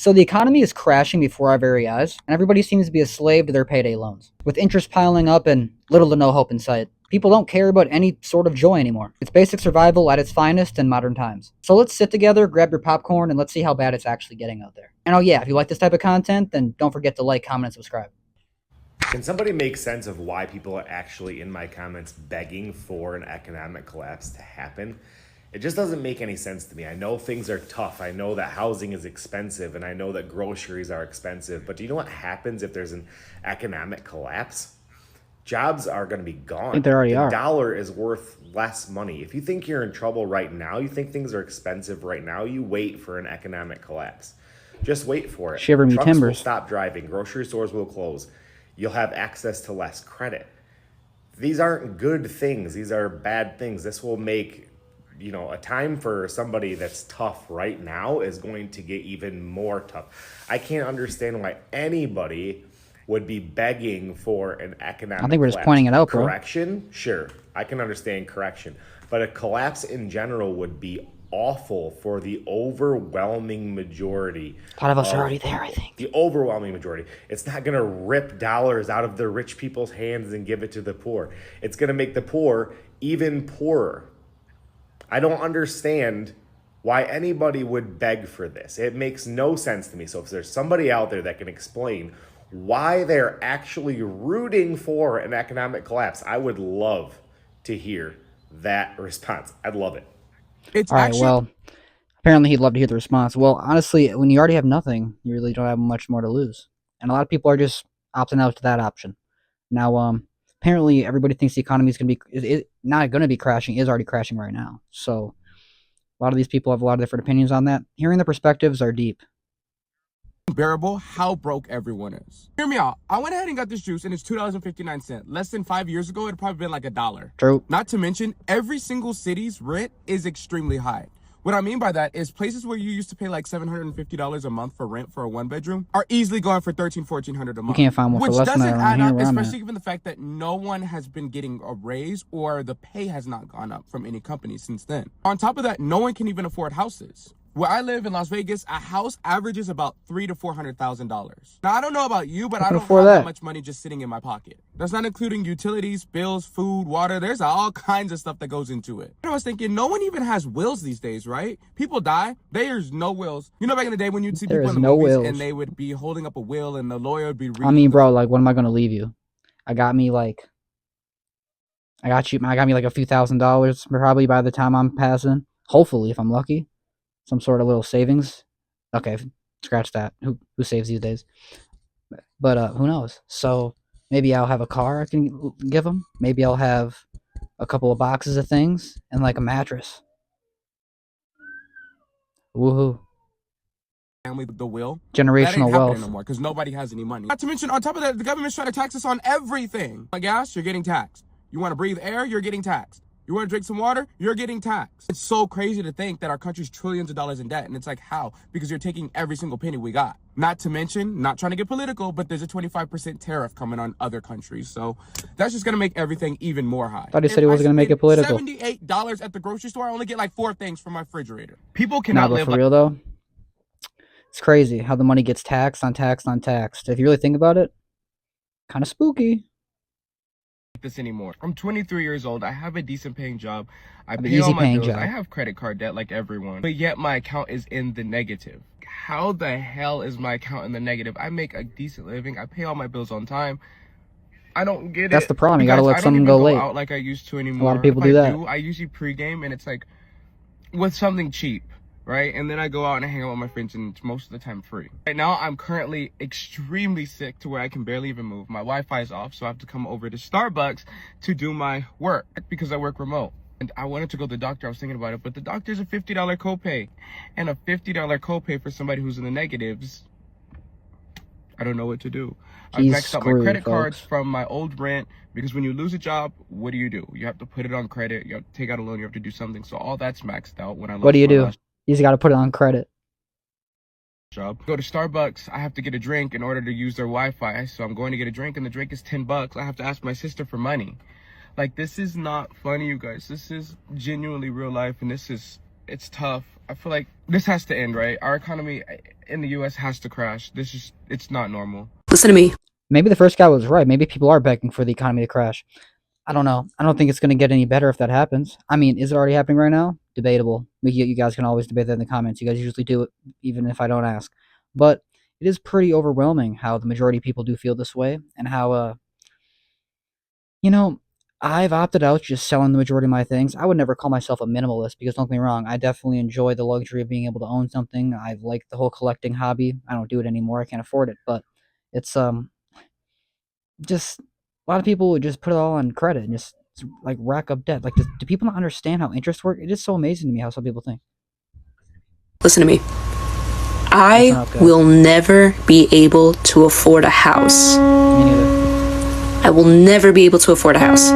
So the economy is crashing before our very eyes, and everybody seems to be a slave to their payday loans. With interest piling up and little to no hope in sight, people don't care about any sort of joy anymore. It's basic survival at its finest in modern times. So let's sit together, grab your popcorn, and let's see how bad it's actually getting out there. And oh yeah, if you like this type of content, then don't forget to like, comment, and subscribe. Can somebody make sense of why people are actually in my comments begging for an economic collapse to happen? It just doesn't make any sense to me. I know things are tough. I know that housing is expensive, and I know that groceries are expensive. But do you know what happens if there's an economic collapse? Jobs are going to be I gone. think they already The are. dollar is worth less money. If you think you're in trouble right now, you think things are expensive right now, you wait for an economic collapse. Just wait for it. Shiver me Trucks will timbers. stop driving. Grocery stores will close. You'll have access to less credit. These aren't good things. These are bad things. This will make, a time for somebody that's tough right now is going to get even more tough. I can't understand why anybody would be begging for an economic I think we're just collapse. pointing it out, bro. Correction, sure, I can understand correction, but a collapse in general would be awful for the overwhelming majority. A lot of us are already there, I think. The overwhelming majority. It's not going to rip dollars out of the rich people's hands and give it to the poor. It's going to make the poor even poorer. I don't understand why anybody would beg for this. It makes no sense to me. So if there's somebody out there that can explain why they're actually rooting for an economic collapse, I would love to hear that response. I'd love it. All right, well, apparently he'd love to hear the response. Well, honestly, when you already have nothing, you really don't have much more to lose. And a lot of people are just opting out to that option. Now, apparently everybody thinks the economy is going to be not going to be crashing, is already crashing right now. So a lot of these people have a lot of different opinions on that. Hearing the perspectives are deep. Unbearable how broke everyone is. Hear me out. I went ahead and got this juice and it's $2.59. Less than 5 years ago, it'd probably been like $1. True. Not to mention, every single city's rent is extremely high. What I mean by that is places where you used to pay like $750 a month for rent for a one-bedroom are easily going for $1,300-1,400 a month. You can't find one for less than that around here where I'm at. Especially given the fact that no one has been getting a raise or the pay has not gone up from any company since then. On top of that, no one can even afford houses. Where I live in Las Vegas, a house averages about $300,000 to $400,000. Now, I don't know about you, but I don't have that much money just sitting in my pocket. That's not including utilities, bills, food, water. There's all kinds of stuff that goes into it. I was thinking, no one even has wills these days, right? People die. There's no wills. You know, back in the day when you'd see people in the movies and they would be holding up a will and the lawyer would be reading. I mean, bro, like, when am I going to leave you? I got me like a few $1,000s probably by the time I'm passing. Hopefully, if I'm lucky. Some sort of little savings. Okay, scratch that. Who saves these days? But who knows? So maybe I'll have a car I can give them. Maybe I'll have a couple of boxes of things and like a mattress. Woohoo! Family with the will. Generational wealth. Anymore because nobody has any money. Not to mention, on top of that, the government's trying to tax us on everything. Like gas, you're getting taxed. You want to breathe air, you're getting taxed. You want to drink some water? You're getting taxed. It's so crazy to think that our country's trillions of dollars in debt. And it's like, how? Because you're taking every single penny we got. Not to mention, not trying to get political, but there's a 25% tariff coming on other countries. So that's just going to make everything even more high. I thought he said he wasn't going to make it political. $78 at the grocery store, I only get like 4 things from my refrigerator. People cannot live for real though. It's crazy how the money gets taxed on taxed on taxed. If you really think about it, kind of spooky. This anymore. I'm 23 years old. I have a decent paying job. I pay all my bills. I have credit card debt like everyone, but yet my account is in the negative. How the hell is my account in the negative? I make a decent living. I pay all my bills on time. I don't get it. That's the problem. You gotta let something go late. Out like I used to anymore. A lot of people do that. I usually pregame and it's like with something cheap. Right? And then I go out and I hang out with my friends and it's most of the time free. Right now, I'm currently extremely sick to where I can barely even move. My Wi-Fi is off, so I have to come over to Starbucks to do my work because I work remote. And I wanted to go to the doctor. I was thinking about it, but the doctor's a $50 copay. And a $50 copay for somebody who's in the negatives, I don't know what to do. I've maxed out my credit cards from my old rent because when you lose a job, what do? You have to put it on credit. You have to take out a loan. You have to do something. So all that's maxed out when I lost. What do you do? You just got to put it on credit. Job. Go to Starbucks. I have to get a drink in order to use their Wi-Fi. So I'm going to get a drink and the drink is $10. I have to ask my sister for money. Like, this is not funny, you guys. This is genuinely real life and this is It's tough. I feel like this has to end, right? Our economy in the US has to crash. It's not normal. Listen to me. Maybe the first guy was right. Maybe people are begging for the economy to crash. I don't know. I don't think it's going to get any better if that happens. I mean, is it already happening right now? Debatable. You guys can always debate that in the comments. You guys usually do it, even if I don't ask. But it is pretty overwhelming how the majority of people do feel this way, and how, you know, I've opted out just selling the majority of my things. I would never call myself a minimalist because don't get me wrong, I definitely enjoy the luxury of being able to own something. I've liked the whole collecting hobby. I don't do it anymore. I can't afford it, but it's just a lot of people would just put it all on credit and just like rack up debt. Like, do people not understand how interest work? It is so amazing to me how some people think. Listen to me. Listen I up, guys. will never be able to afford a house. Me neither. I will never be able to afford a house.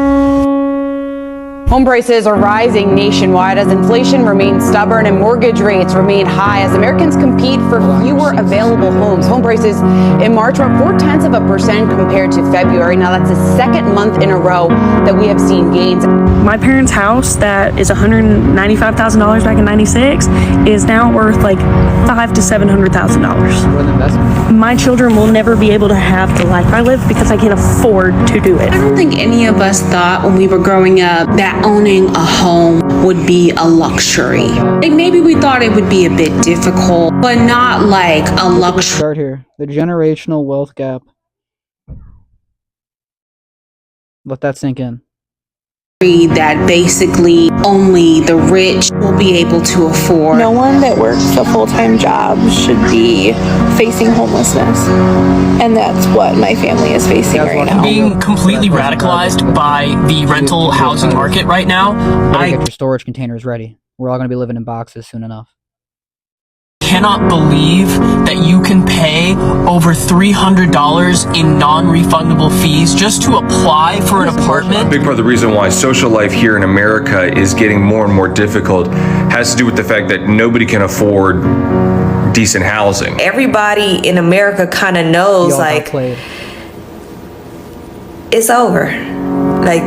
Home prices are rising nationwide as inflation remains stubborn and mortgage rates remain high as Americans compete for fewer available homes. Home prices in March were up 0.4% compared to February. Now that's the second month in a row that we have seen gains. My parents' house that is $195,000 back in '96 is now worth like $500,000 to $700,000. What an investment. My children will never be able to have the life I live because I can't afford to do it. I don't think any of us thought when we were growing up that owning a home would be a luxury. Like maybe we thought it would be a bit difficult, but not like a luxury. Start here. The generational wealth gap. Let that sink in. That basically only the rich will be able to afford. No one that works a full-time job should be facing homelessness. And that's what my family is facing right now. Being completely radicalized by the rental housing market right now. Better get your storage containers ready. We're all going to be living in boxes soon enough. Cannot believe that you can pay over $300 in non-refundable fees just to apply for an apartment. A big part of the reason why social life here in America is getting more and more difficult has to do with the fact that nobody can afford decent housing. Everybody in America kind of knows, like, it's over. Like,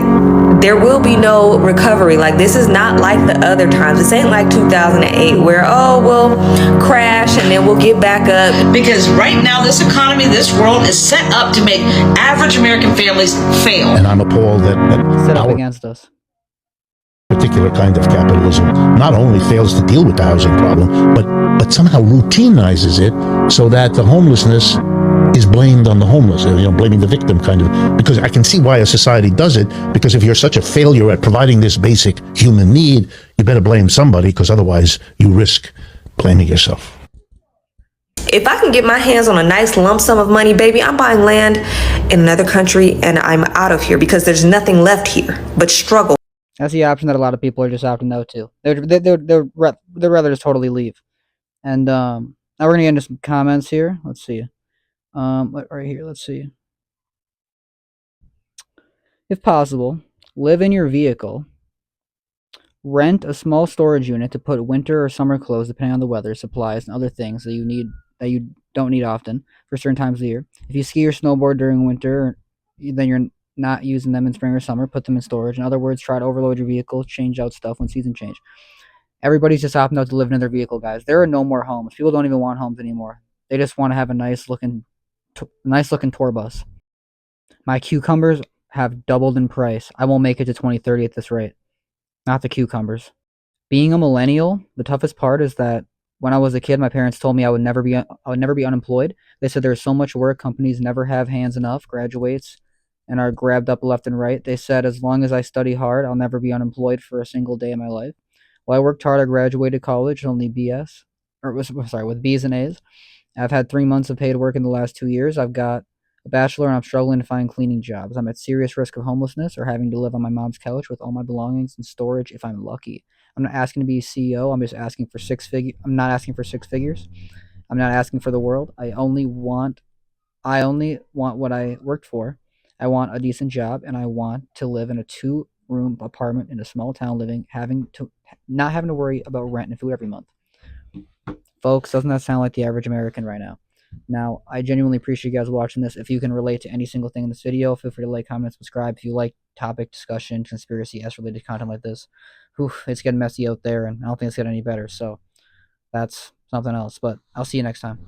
there will be no recovery. Like, this is not like the other times. This ain't like 2008 where, oh, we'll crash and then we'll get back up. Because right now, this economy, this world is set up to make average American families fail. And I'm appalled that set up against us. Particular kind of capitalism not only fails to deal with the housing problem, but somehow routinizes it so that the homelessness is blamed on the homeless, blaming the victim kind of, because I can see why a society does it, because if you're such a failure at providing this basic human need, you better blame somebody, because otherwise you risk blaming yourself. If I can get my hands on a nice lump sum of money, baby, I'm buying land in another country and I'm out of here because there's nothing left here but struggle. That's the option that a lot of people are just opting no to. They'd rather just totally leave. And now we're going to get into some comments here. Let's see. Right here, let's see. If possible, live in your vehicle. Rent a small storage unit to put winter or summer clothes, depending on the weather, supplies, and other things that you don't need often for certain times of the year. If you ski or snowboard during winter, then you're not using them in spring or summer, put them in storage. In other words, try to overload your vehicle, change out stuff when seasons change. Everybody's just opting out to live in their vehicle, guys. There are no more homes. People don't even want homes anymore. They just want to have a nice looking tour bus. My cucumbers have doubled in price. I won't make it to 2030 at this rate. Not the cucumbers. Being a millennial, the toughest part is that when I was a kid, my parents told me I would never be unemployed. They said there's so much work, companies never have hands enough, graduates, and are grabbed up left and right. They said as long as I study hard, I'll never be unemployed for a single day of my life. Well, I worked hard. I graduated college, only with B's and A's. I've had 3 months of paid work in the last 2 years. I've got a bachelor and I'm struggling to find cleaning jobs. I'm at serious risk of homelessness or having to live on my mom's couch with all my belongings in storage if I'm lucky. I'm not asking to be a CEO. I'm just asking for I'm not asking for six figures. I'm not asking for the world. I only want what I worked for. I want a decent job and I want to live in a 2-room apartment in a small town, not having to worry about rent and food every month. Folks, doesn't that sound like the average American right now? Now, I genuinely appreciate you guys watching this. If you can relate to any single thing in this video, feel free to like, comment, subscribe. If you like topic discussion, conspiracy related content like this, it's getting messy out there, and I don't think it's getting any better. So that's something else. But I'll see you next time.